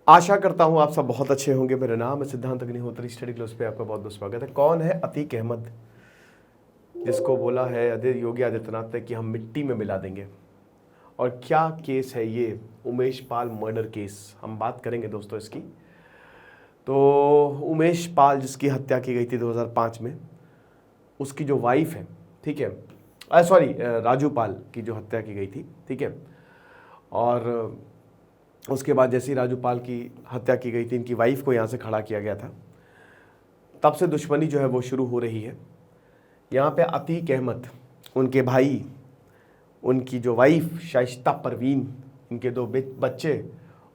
आशा करता हूं आप सब बहुत अच्छे होंगे। मेरा नाम है सिद्धांत अग्निहोत्री। स्टडी क्लास पे आपका बहुत बहुत स्वागत है। कौन है अतीक अहमद, जिसको बोला है योगी आदित्यनाथ ने कि हम मिट्टी में मिला देंगे, और क्या केस है ये उमेश पाल मर्डर केस। हम बात करेंगे दोस्तों इसकी। तो उमेश पाल जिसकी हत्या की गई थी 2005 में, उसकी जो वाइफ है, ठीक है, सॉरी राजू पाल की जो हत्या की गई थी, ठीक है, और उसके बाद जैसे ही राजू पाल की हत्या की गई थी, इनकी वाइफ को यहाँ से खड़ा किया गया था। तब से दुश्मनी जो है वो शुरू हो रही है। यहाँ पे अतीक अहमद, उनके भाई, उनकी जो वाइफ शाइस्ता परवीन, इनके दो बच्चे,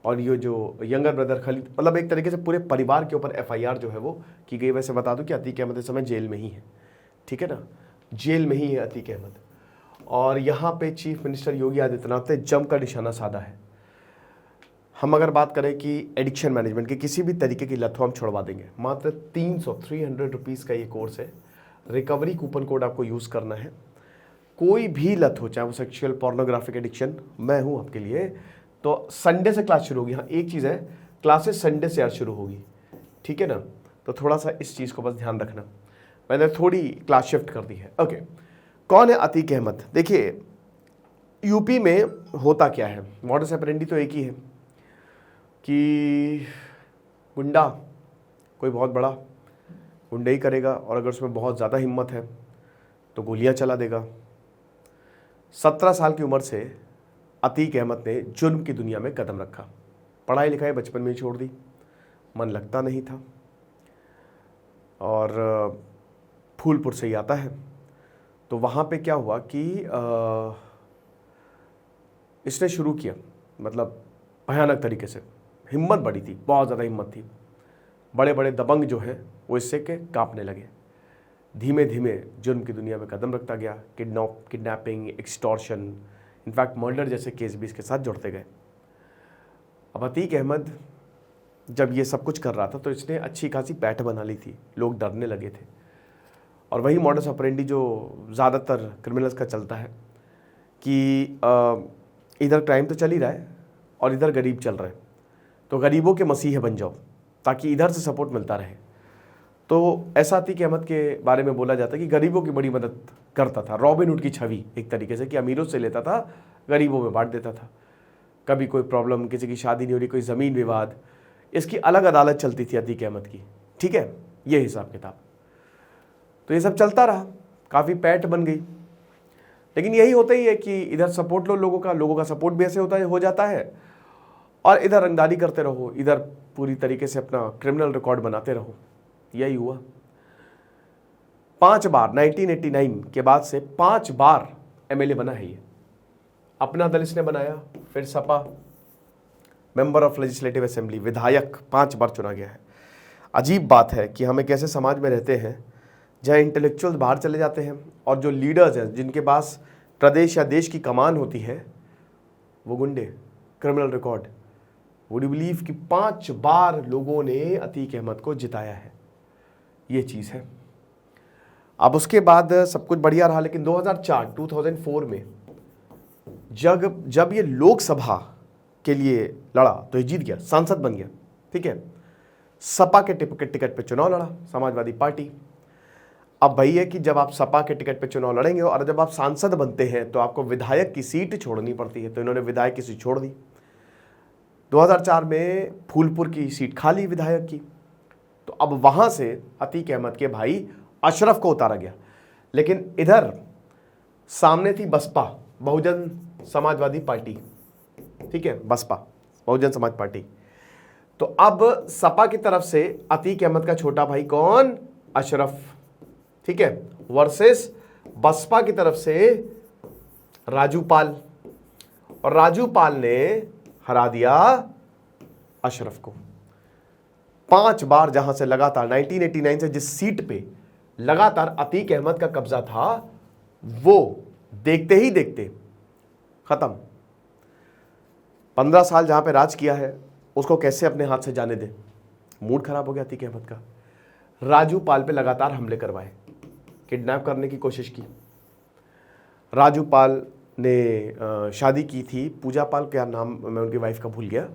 और ये जो यंगर ब्रदर खलीद, मतलब एक तरीके से पूरे परिवार के ऊपर एफआईआर जो है वो की गई। वैसे बता दूं कि अतीक अहमद इस समय जेल में ही है, ठीक है ना, जेल में ही है अतीक अहमद। और यहाँ पे चीफ मिनिस्टर योगी आदित्यनाथ ने जमकर निशाना साधा है। हम अगर बात करें कि एडिक्शन मैनेजमेंट की, किसी भी तरीके की लत हो हम छुड़वा देंगे। मात्र 300 रुपीज़ का ये कोर्स है। रिकवरी कूपन कोड आपको यूज़ करना है। कोई भी लत हो, चाहे वो सेक्सुअल पोर्नोग्राफिक एडिक्शन, मैं हूँ आपके लिए। तो संडे से क्लास शुरू होगी। हाँ, एक चीज़ है, क्लासेस संडे से आज शुरू होगी, ठीक है ना। तो थोड़ा सा इस चीज़ को बस ध्यान रखना। मैंने थोड़ी क्लास शिफ्ट कर दी है। ओके, कौन है अतीक अहमद? देखिए, यूपी में होता क्या है, मॉडस ऑपरेंडी तो एक ही है कि गुंडा कोई बहुत बड़ा गुंडे ही करेगा, और अगर उसमें बहुत ज़्यादा हिम्मत है तो गोलियां चला देगा। 17 साल की उम्र से अतीक अहमद ने जुर्म की दुनिया में कदम रखा। पढ़ाई लिखाई बचपन में ही छोड़ दी, मन लगता नहीं था, और फूलपुर से ही आता है। तो वहाँ पे क्या हुआ कि इसने शुरू किया, मतलब भयानक तरीके से। हिम्मत बड़ी थी, बहुत ज़्यादा हिम्मत थी। बड़े बड़े दबंग जो हैं वो इससे के कांपने लगे। धीमे धीमे जुर्म की दुनिया में कदम रखता गया। किडनैपिंग, एक्सटॉर्शन, इनफैक्ट मर्डर जैसे केस भी इसके साथ जुड़ते गए। अब अतीक अहमद जब ये सब कुछ कर रहा था तो इसने अच्छी खासी पैठ बना ली थी, लोग डरने लगे थे। और वही मॉडस ऑपरेंडी जो ज़्यादातर क्रिमिनल्स का चलता है कि इधर क्राइम तो चल ही रहा है और इधर गरीब चल रहे हैं, तो गरीबों के मसीहा बन जाओ ताकि इधर से सपोर्ट मिलता रहे। तो ऐसा अतीक अहमद के बारे में बोला जाता है कि गरीबों की बड़ी मदद करता था। रॉबिन हुड की छवि एक तरीके से, कि अमीरों से लेता था, गरीबों में बांट देता था। कभी कोई प्रॉब्लम, किसी की शादी नहीं हो रही, कोई ज़मीन विवाद, इसकी अलग अदालत चलती थी अतीक अहमद की, ठीक है, ये हिसाब किताब। तो ये सब चलता रहा, काफ़ी पैठ बन गई। लेकिन यही होता ही है कि इधर सपोर्ट लो लोगों का सपोर्ट भी ऐसे हो जाता है, और इधर रंगदारी करते रहो, इधर पूरी तरीके से अपना क्रिमिनल रिकॉर्ड बनाते रहो। यही हुआ। 5 बार 1989 के बाद से 5 बार एमएलए बना है ये। अपना दल इसने बनाया, फिर Sapa, member of legislative assembly, विधायक 5 बार चुना गया है। अजीब बात है कि हम एक ऐसे समाज में रहते हैं जहाँ इंटेलेक्चुअल्स बाहर चले जाते हैं, और जो लीडर्स हैं, जिनके पास प्रदेश या देश की कमान होती है, वो गुंडे, criminal record. Would you believe कि 5 बार लोगों ने अतीक अहमद को जिताया है। ये चीज़ है। अब उसके बाद सब कुछ बढ़िया रहा, लेकिन 2004 में जब ये लोकसभा के लिए लड़ा तो ये जीत गया, सांसद बन गया, ठीक है। सपा के टिकट पे चुनाव लड़ा, समाजवादी पार्टी। अब वही है कि जब आप सपा के टिकट पे चुनाव लड़ेंगे और जब आप सांसद बनते हैं तो आपको विधायक की सीट छोड़नी पड़ती है। तो इन्होंने विधायक की सीट छोड़ दी। 2004 में फूलपुर की सीट खाली विधायक की, तो अब वहां से अतीक अहमद के भाई अशरफ को उतारा गया। लेकिन इधर सामने थी बसपा, बहुजन समाजवादी पार्टी, ठीक है, बसपा बहुजन समाज पार्टी। तो अब सपा की तरफ से अतीक अहमद का छोटा भाई कौन? अशरफ, ठीक है, वर्सेस बसपा की तरफ से राजू पाल, और राजू पाल ने हरा दिया अशरफ को। 5 बार जहां से लगातार 1989 से जिस सीट पे लगातार अतीक अहमद का कब्जा था, वो देखते ही देखते खत्म। 15 साल जहां पे राज किया है उसको कैसे अपने हाथ से जाने दे। मूड खराब हो गया अतीक अहमद का। राजू पाल पे लगातार हमले करवाए, किडनैप करने की कोशिश की। राजू पाल ने शादी की थी, पूजा पाल, क्या नाम मैं उनकी वाइफ का भूल गया,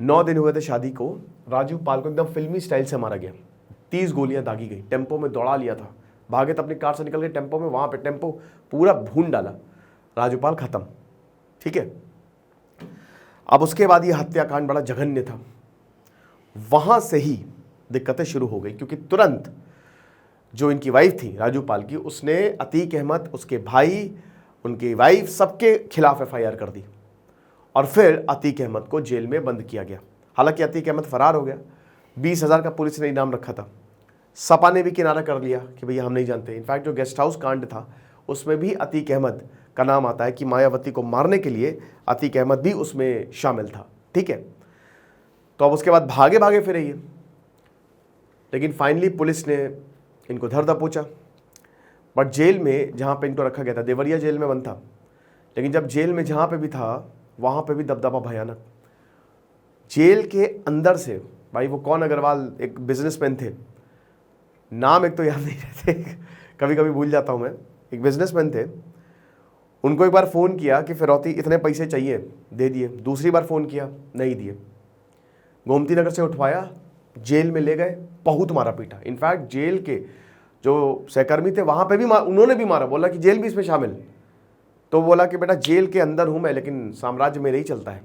9 दिन हुए थे शादी को, राजू पाल को एकदम फिल्मी स्टाइल से मारा गया। 30 गोलियां दागी गई, टेम्पो में दौड़ा लिया था, भागे तो अपनी कार से निकल गए टेम्पो में, वहां पे टेम्पो पूरा भून डाला, राजू पाल खत्म। ठीक है, अब उसके बाद ये हत्याकांड बड़ा जघन्य था। वहां से ही दिक्कतें शुरू हो गई, क्योंकि तुरंत जो इनकी वाइफ थी राजू पाल की, उसने अतीक अहमद, उसके भाई, उनकी वाइफ, सबके खिलाफ एफआईआर कर दी और फिर अतीक अहमद को जेल में बंद किया गया। हालांकि अतीक अहमद फरार हो गया, 20,000 का पुलिस ने इनाम रखा था। सपा ने भी किनारा कर लिया कि भैया हम नहीं जानते। इनफैक्ट जो गेस्ट हाउस कांड था उसमें भी अतीक अहमद का नाम आता है कि मायावती को मारने के लिए अतीक अहमद भी उसमें शामिल था। ठीक है, तो अब उसके बाद भागे भागे फिरे ये, लेकिन फाइनली पुलिस ने इनको धर दबोचा। बट जेल में जहाँ पे इनको रखा गया था, देवरिया जेल में बंद था, लेकिन जब जेल में जहाँ पे भी था वहाँ पे भी दबदबा भयानक। जेल के अंदर से भाई, वो कौन अग्रवाल एक बिजनेसमैन थे, नाम एक तो याद नहीं रहते कभी कभी भूल जाता हूँ मैं, एक बिजनेसमैन थे, उनको एक बार फ़ोन किया कि फिरौती इतने पैसे चाहिए, दे दिए। दूसरी बार फ़ोन किया, नहीं दिए। गोमती नगर से उठवाया, जेल में ले गए, बहुत मारा पीटा। इनफैक्ट जेल के जो सहकर्मी थे वहाँ पे भी उन्होंने भी मारा, बोला कि जेल भी इसमें शामिल। तो बोला कि बेटा जेल के अंदर हूँ मैं, लेकिन साम्राज्य मेरे ही चलता है,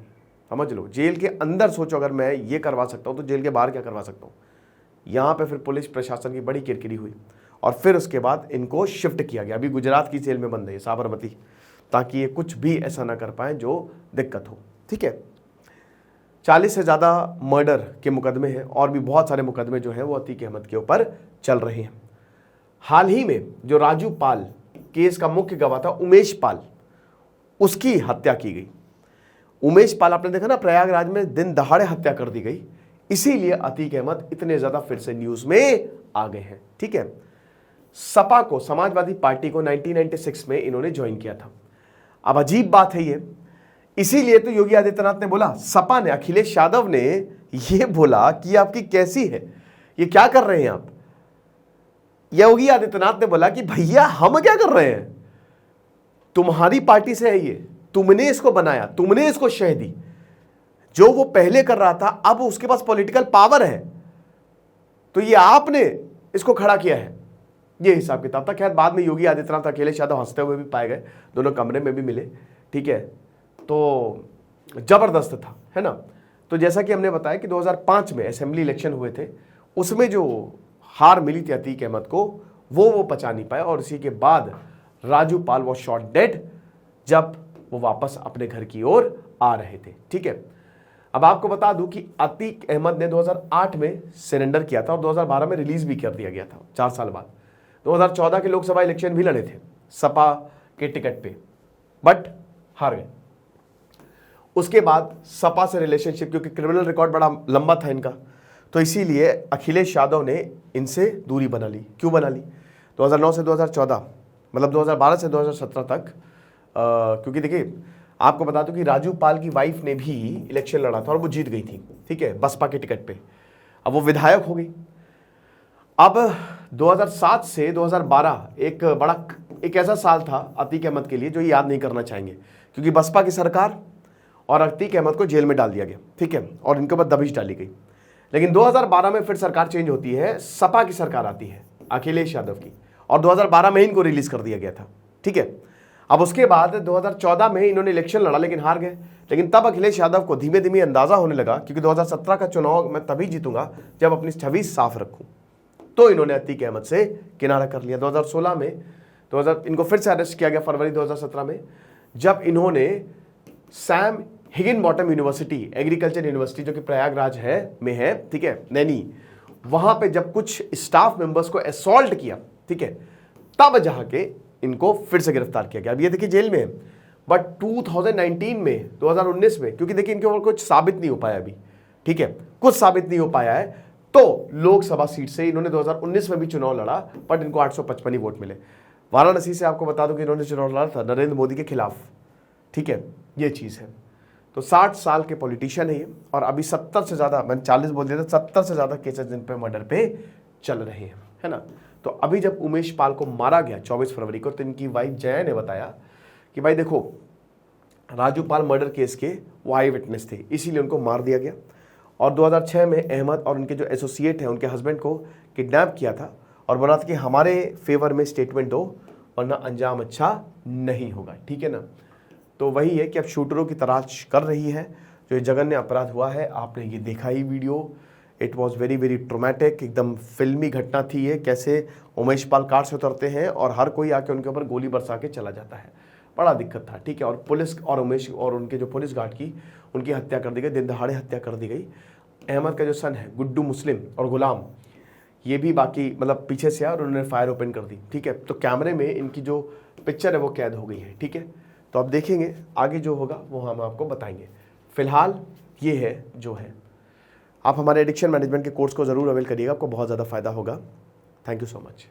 समझ लो। जेल के अंदर सोचो, अगर मैं ये करवा सकता हूँ तो जेल के बाहर क्या करवा सकता हूँ। यहाँ पे फिर पुलिस प्रशासन की बड़ी किरकिरी हुई और फिर उसके बाद इनको शिफ्ट किया गया। अभी गुजरात की जेल में बंद है साबरमती, ताकि ये कुछ भी ऐसा ना कर पाए जो दिक्कत हो। ठीक है, 40 से ज़्यादा मर्डर के मुकदमे हैं और भी बहुत सारे मुकदमे जो हैं वो अतीक अहमद के ऊपर चल रहे हैं। हाल ही में जो राजू पाल केस का मुख्य गवाह था उमेश पाल, उसकी हत्या की गई। उमेश पाल आपने देखा ना, प्रयागराज में दिन दहाड़े हत्या कर दी गई, इसीलिए अतीक अहमद इतने ज्यादा फिर से न्यूज में आ गए हैं। ठीक है, सपा को, समाजवादी पार्टी को 1996 में इन्होंने ज्वाइन किया था। अब अजीब बात है ये, इसीलिए तो योगी आदित्यनाथ ने बोला, सपा ने, अखिलेश यादव ने ये बोला कि आपकी कैसी है, ये क्या कर रहे हैं आप। योगी आदित्यनाथ ने बोला कि भैया हम क्या कर रहे हैं, तुम्हारी पार्टी से है ये, तुमने इसको बनाया, तुमने इसको शह दी, जो वो पहले कर रहा था अब उसके पास पॉलिटिकल पावर है, तो ये आपने इसको खड़ा किया है। ये हिसाब किताब था। खैर बाद में योगी आदित्यनाथ अखिलेश यादव हंसते हुए भी पाए गए, दोनों कमरे में भी मिले। ठीक है, तो जबरदस्त था, है ना। तो जैसा कि हमने बताया कि 2005 में असेंबली इलेक्शन हुए थे, उसमें जो हार मिली थी अतीक अहमद को, वो पचा नहीं पाया और इसी के बाद राजू पाल वॉज शॉट डेड जब वो वापस अपने घर की ओर आ रहे थे। ठीक है, अब आपको बता दूं कि अतीक अहमद ने 2008 में सरेंडर किया था और 2012 में रिलीज भी कर दिया गया था, 4 साल बाद। 2014 के लोकसभा इलेक्शन भी लड़े थे सपा के टिकट पे, बट हार गए। उसके बाद सपा से रिलेशनशिप, क्योंकि क्रिमिनल रिकॉर्ड बड़ा लंबा था इनका, तो इसीलिए अखिलेश यादव ने इनसे दूरी बना ली। क्यों बना ली? 2009 से 2014, मतलब 2012 से 2017 तक, क्योंकि देखिए आपको बता दूं कि राजू पाल की वाइफ ने भी इलेक्शन लड़ा था और वो जीत गई थी। ठीक है, बसपा के टिकट पे, अब वो विधायक हो गई। अब 2007 से 2012 एक ऐसा साल था अतीक अहमद के लिए जो ये याद नहीं करना चाहेंगे, क्योंकि बसपा की सरकार और अतीक अहमद को जेल में डाल दिया गया। ठीक है, और इनके ऊपर दबिश डाली गई। लेकिन 2012 में फिर सरकार चेंज होती है, सपा की सरकार आती है अखिलेश यादव की, और 2012 में इनको रिलीज कर दिया गया था। ठीक है, अब उसके बाद 2014 में इन्होंने इलेक्शन लड़ा लेकिन हार गए। लेकिन तब अखिलेश यादव को धीमे धीमे अंदाजा होने लगा, क्योंकि 2017 का चुनाव मैं तभी जीतूंगा जब अपनी छवि साफ रखूं, तो इन्होंने अतीक अहमद से किनारा कर लिया। 2016 में इनको फिर से अरेस्ट किया गया फरवरी 2017 में, जब इन्होंने Sam Higginbottom university, agriculture university जो कि प्रयागराज में है, ठीक है, नैनी, वहां पे जब कुछ स्टाफ मेंबर्स को असॉल्ट किया, ठीक है, तब जहां के इनको फिर से गिरफ्तार किया गया। अब ये देखिए जेल में है, बट 2019 में, 2019 में, क्योंकि देखिए इनके ऊपर कुछ साबित नहीं हो पाया अभी, ठीक है, कुछ साबित नहीं हो पाया है, तो लोकसभा सीट से इन्होंने 2019 में भी चुनाव लड़ा, बट इनको 855 ही वोट मिले। वाराणसी से आपको बता दूं कि इन्होंने चुनाव लड़ा था नरेंद्र मोदी के खिलाफ। ठीक है, ये चीज है। तो 60 साल के पॉलिटिशियन है ये, और अभी 70 से ज्यादा, मैंने 40 बोल दिया था, 70 से ज्यादा केसेस जिन पे मर्डर पे चल रहे हैं, है ना। तो अभी जब उमेश पाल को मारा गया 24 फरवरी को, तो इनकी वाइफ जया ने बताया कि भाई देखो, राजू पाल मर्डर केस के वो आई विटनेस थे, इसीलिए उनको मार दिया गया। और 2006 में अहमद और उनके जो एसोसिएट हैं उनके हस्बैंड को किडनैप किया था और बोला था कि हमारे फेवर में स्टेटमेंट दो वरना अंजाम अच्छा नहीं होगा, ठीक है ना। तो वही है कि अब शूटरों की तलाश कर रही है। जो ये जघन्य अपराध हुआ है, आपने ये देखा ही video, it was very very traumatic, एकदम फिल्मी घटना थी ये। कैसे उमेश पाल कार से उतरते हैं और हर कोई आके उनके ऊपर गोली बरसा के चला जाता है, बड़ा दिक्कत था, ठीक है। और पुलिस और उमेश और उनके जो पुलिस गार्ड की उनकी हत्या कर दी गई, दिन दहाड़े हत्या कर दी गई। अहमद का जो सन है गुड्डू मुस्लिम और गुलाम, ये भी बाकी मतलब पीछे से आया और उन्होंने फायर ओपन कर दी, ठीक है। तो कैमरे में इनकी जो पिक्चर है वो कैद हो गई है, ठीक है। तो अब देखेंगे आगे जो होगा वो हम आपको बताएंगे। फिलहाल ये है जो है। आप हमारे एडिक्शन मैनेजमेंट के कोर्स को ज़रूर अवेल करिएगा, आपको बहुत ज़्यादा फायदा होगा। Thank you so much.